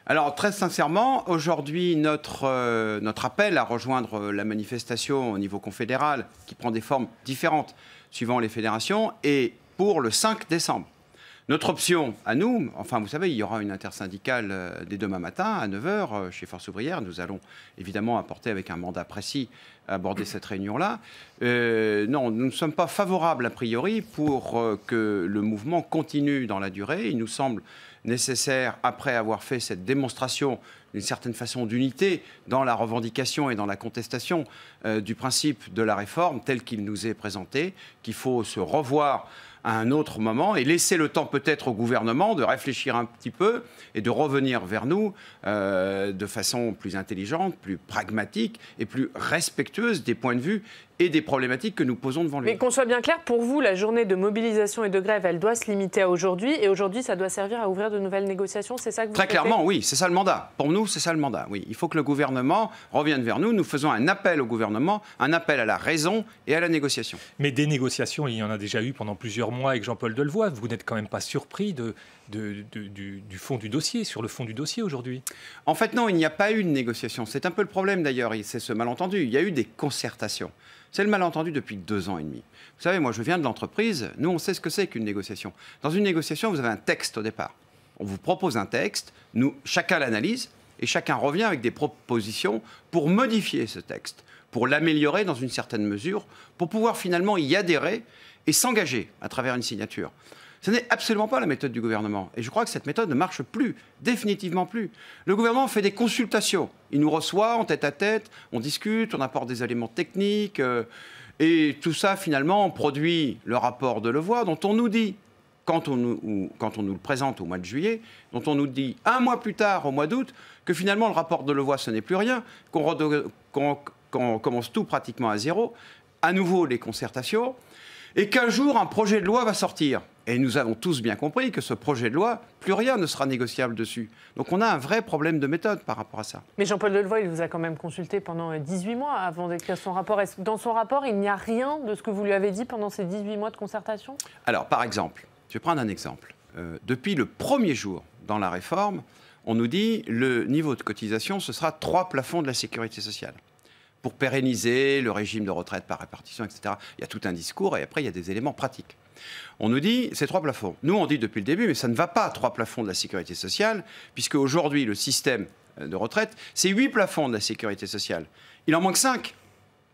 Alors, très sincèrement, aujourd'hui, notre appel à rejoindre la manifestation au niveau confédéral, qui prend des formes différentes suivant les fédérations, est pour le 5 décembre. Notre option à nous, enfin vous savez, il y aura une intersyndicale dès demain matin à 9 h chez Force ouvrière. Nous allons évidemment apporter avec un mandat précis à aborder cette réunion-là. Non, nous ne sommes pas favorables a priori pour que le mouvement continue dans la durée. Il nous semble nécessaire, après avoir fait cette démonstration d'une certaine façon d'unité dans la revendication et dans la contestation du principe de la réforme tel qu'il nous est présenté, qu'il faut se revoir à un autre moment et laisser le temps peut-être au gouvernement de réfléchir un petit peu et de revenir vers nous de façon plus intelligente, plus pragmatique et plus respectueuse des points de vue et des problématiques que nous posons devant lui. Mais qu'on soit bien clair, pour vous, la journée de mobilisation et de grève, elle doit se limiter à aujourd'hui, et aujourd'hui, ça doit servir à ouvrir de nouvelles négociations, c'est ça que vous Très clairement, oui, c'est ça le mandat. Pour nous, c'est ça le mandat, oui. Il faut que le gouvernement revienne vers nous. Nous faisons un appel au gouvernement, un appel à la raison et à la négociation. Mais des négociations, il y en a déjà eu pendant plusieurs mois avec Jean-Paul Delevoye. Vous n'êtes quand même pas surpris du fond du dossier, sur le fond du dossier aujourd'hui? En fait, non, il n'y a pas eu de négociation. C'est un peu le problème d'ailleurs, c'est ce malentendu. Il y a eu des concertations. C'est le malentendu depuis 2 ans et demi. Vous savez, moi je viens de l'entreprise, nous on sait ce que c'est qu'une négociation. Dans une négociation, vous avez un texte au départ. On vous propose un texte, chacun l'analyse et chacun revient avec des propositions pour modifier ce texte, pour l'améliorer dans une certaine mesure, pour pouvoir finalement y adhérer et s'engager à travers une signature. Ce n'est absolument pas la méthode du gouvernement. Et je crois que cette méthode ne marche plus, définitivement plus. Le gouvernement fait des consultations. Il nous reçoit en tête-à-tête, on discute, on apporte des éléments techniques. Et tout ça, finalement, produit le rapport de Delevoye dont on nous dit, quand on nous le présente au mois de juillet, dont on nous dit 1 mois plus tard, au mois d'août, que finalement, le rapport de Delevoye, ce n'est plus rien, qu'on commence tout pratiquement à zéro, à nouveau les concertations, et qu'un jour, un projet de loi va sortir. Et nous avons tous bien compris que ce projet de loi, plus rien ne sera négociable dessus. Donc on a un vrai problème de méthode par rapport à ça. Mais Jean-Paul Delevoye, il vous a quand même consulté pendant 18 mois avant d'écrire son rapport. Est-ce que dans son rapport, il n'y a rien de ce que vous lui avez dit pendant ces 18 mois de concertation? Alors, par exemple, je vais prendre un exemple. Depuis le premier jour dans la réforme, on nous dit le niveau de cotisation, ce sera 3 plafonds de la sécurité sociale. Pour pérenniser le régime de retraite par répartition, etc. Il y a tout un discours et après, il y a des éléments pratiques. On nous dit, c'est 3 plafonds. Nous, on dit depuis le début, mais ça ne va pas, 3 plafonds de la sécurité sociale, puisque aujourd'hui, le système de retraite, c'est 8 plafonds de la sécurité sociale. Il en manque 5,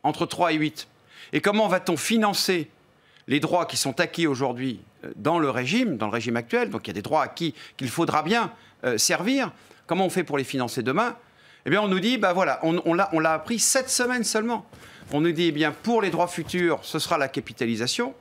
entre 3 et 8. Et comment va-t-on financer les droits qui sont acquis aujourd'hui dans le régime actuel? Donc il y a des droits acquis qu'il faudra bien servir. Comment on fait pour les financer demain? Eh bien, on nous dit, ben voilà, on l'a appris 7 semaines seulement. On nous dit, eh bien, pour les droits futurs, ce sera la capitalisation.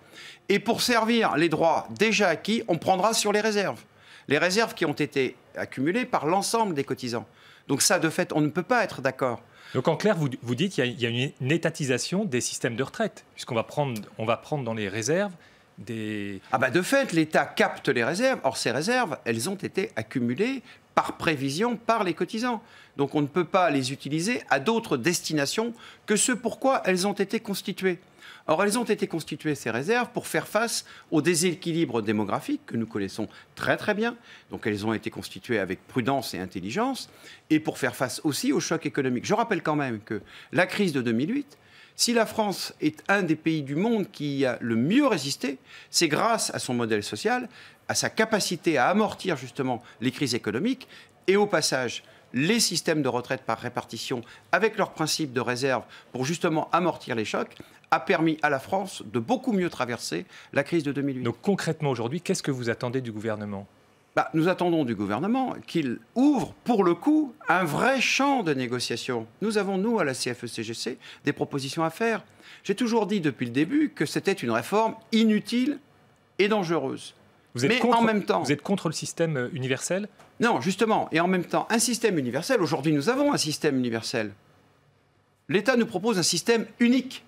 Et pour servir les droits déjà acquis, on prendra sur les réserves. Les réserves qui ont été accumulées par l'ensemble des cotisants. Donc ça, de fait, on ne peut pas être d'accord. Donc en clair, vous dites qu'il y a une étatisation des systèmes de retraite, puisqu'on va prendre dans les réserves des... Ah bah de fait, l'État capte les réserves. Or, ces réserves, elles ont été accumulées par prévision par les cotisants. Donc on ne peut pas les utiliser à d'autres destinations que ce pourquoi elles ont été constituées. Or, elles ont été constituées, ces réserves, pour faire face au déséquilibre démographique que nous connaissons très très bien. Donc elles ont été constituées avec prudence et intelligence, et pour faire face aussi au choc économique. Je rappelle quand même que la crise de 2008, si la France est un des pays du monde qui a le mieux résisté, c'est grâce à son modèle social, à sa capacité à amortir justement les crises économiques, et au passage, les systèmes de retraite par répartition, avec leur principe de réserve pour justement amortir les chocs, a permis à la France de beaucoup mieux traverser la crise de 2008. Donc concrètement aujourd'hui, qu'est-ce que vous attendez du gouvernement ? Nous attendons du gouvernement qu'il ouvre, pour le coup, un vrai champ de négociation. Nous avons, nous, à la CFE-CGC, des propositions à faire. J'ai toujours dit depuis le début que c'était une réforme inutile et dangereuse. En même temps, vous êtes contre le système universel ? Non, justement. Et en même temps, un système universel, aujourd'hui nous avons un système universel. L'État nous propose un système unique.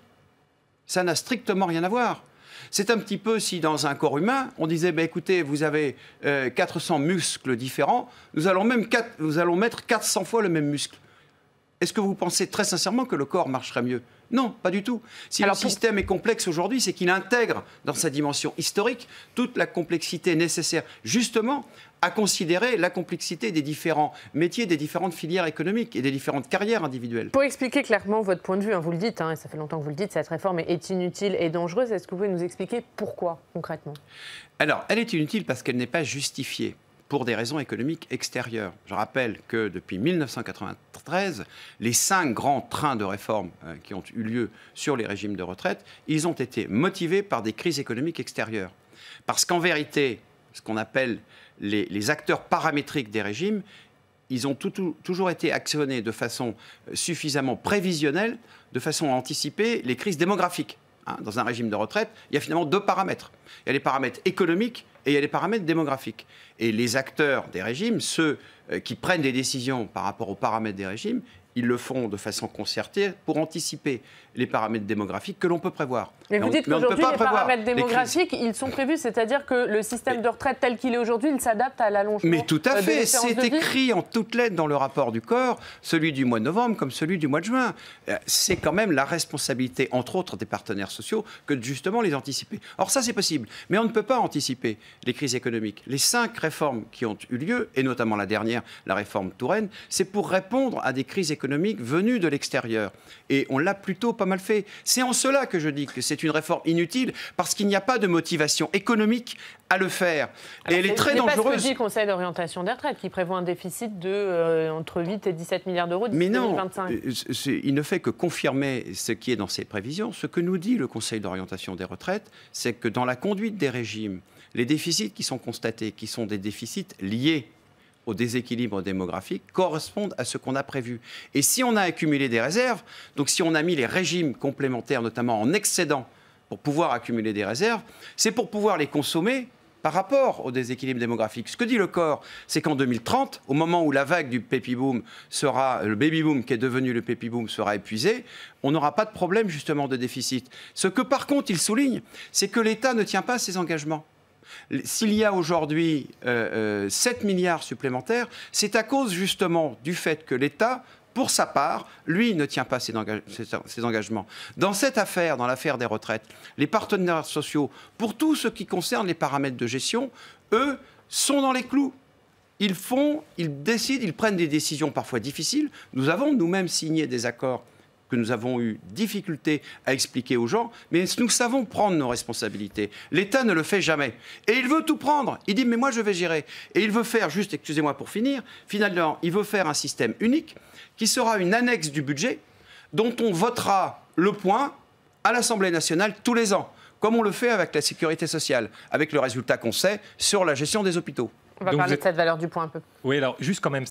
Ça n'a strictement rien à voir. C'est un petit peu si dans un corps humain, on disait, écoutez, vous avez 400 muscles différents, nous allons mettre 400 fois le même muscle. Est-ce que vous pensez très sincèrement que le corps marcherait mieux ? Non, pas du tout. Si le système est complexe aujourd'hui, c'est qu'il intègre dans sa dimension historique toute la complexité nécessaire, justement, à considérer la complexité des différents métiers, des différentes filières économiques et des différentes carrières individuelles. Pour expliquer clairement votre point de vue, vous le dites, et ça fait longtemps que vous le dites, cette réforme est inutile et dangereuse. Est-ce que vous pouvez nous expliquer pourquoi, concrètement? Alors, elle est inutile parce qu'elle n'est pas justifiée pour des raisons économiques extérieures. Je rappelle que depuis 1993, les 5 grands trains de réforme qui ont eu lieu sur les régimes de retraite, ils ont été motivés par des crises économiques extérieures. Parce qu'en vérité, ce qu'on appelle les acteurs paramétriques des régimes, ils ont toujours été actionnés de façon suffisamment prévisionnelle, de façon à anticiper les crises démographiques. Dans un régime de retraite, il y a finalement 2 paramètres. Il y a les paramètres économiques et il y a les paramètres démographiques. Et les acteurs des régimes, ceux qui prennent des décisions par rapport aux paramètres des régimes, ils le font de façon concertée pour anticiper les paramètres démographiques que l'on peut prévoir. Mais vous dites qu'aujourd'hui, les paramètres démographiques, ils sont prévus, c'est-à-dire que le système de retraite tel qu'il est aujourd'hui, il s'adapte à l'allongement. Mais tout à fait, c'est écrit en toutes lettres dans le rapport du corps, celui du mois de novembre comme celui du mois de juin. C'est quand même la responsabilité, entre autres, des partenaires sociaux, que de justement les anticiper. Or ça, c'est possible, mais on ne peut pas anticiper les crises économiques. Les 5 réformes qui ont eu lieu, et notamment la dernière, la réforme Touraine, c'est pour répondre à des crises économiques venues de l'extérieur. Et on l'a plutôt pas mal fait. C'est en cela que je dis que c'est une réforme inutile, parce qu'il n'y a pas de motivation économique à le faire. Alors, et elle est très dangereuse. C'est pas ce que dit le Conseil d'orientation des retraites, qui prévoit un déficit de entre 8 et 17 milliards d'euros d'ici 2025. Mais non, il ne fait que confirmer ce qui est dans ses prévisions. Ce que nous dit le Conseil d'orientation des retraites, c'est que dans la conduite des régimes, les déficits qui sont constatés, qui sont des déficits liés au déséquilibre démographique, correspondent à ce qu'on a prévu. Et si on a accumulé des réserves, donc si on a mis les régimes complémentaires, notamment en excédent, pour pouvoir accumuler des réserves, c'est pour pouvoir les consommer par rapport au déséquilibre démographique. Ce que dit le corps, c'est qu'en 2030, au moment où la vague du baby boom sera, le baby boom qui est devenu le baby boom sera épuisé, on n'aura pas de problème justement de déficit. Ce que par contre il souligne, c'est que l'État ne tient pas ses engagements. S'il y a aujourd'hui 7 milliards supplémentaires, c'est à cause justement du fait que l'État, pour sa part, lui, ne tient pas ses engagements. Dans cette affaire, dans l'affaire des retraites, les partenaires sociaux, pour tout ce qui concerne les paramètres de gestion, eux, sont dans les clous. Ils décident, ils prennent des décisions parfois difficiles. Nous avons nous-mêmes signé des accords que nous avons eu difficulté à expliquer aux gens, mais nous savons prendre nos responsabilités. L'État ne le fait jamais. Et il veut tout prendre. Il dit, mais moi, je vais gérer. Et il veut faire, juste, excusez-moi pour finir, finalement, il veut faire un système unique qui sera une annexe du budget dont on votera le point à l'Assemblée nationale tous les ans, comme on le fait avec la sécurité sociale, avec le résultat qu'on sait sur la gestion des hôpitaux. On va parler de cette valeur du point un peu. Oui, alors juste quand même,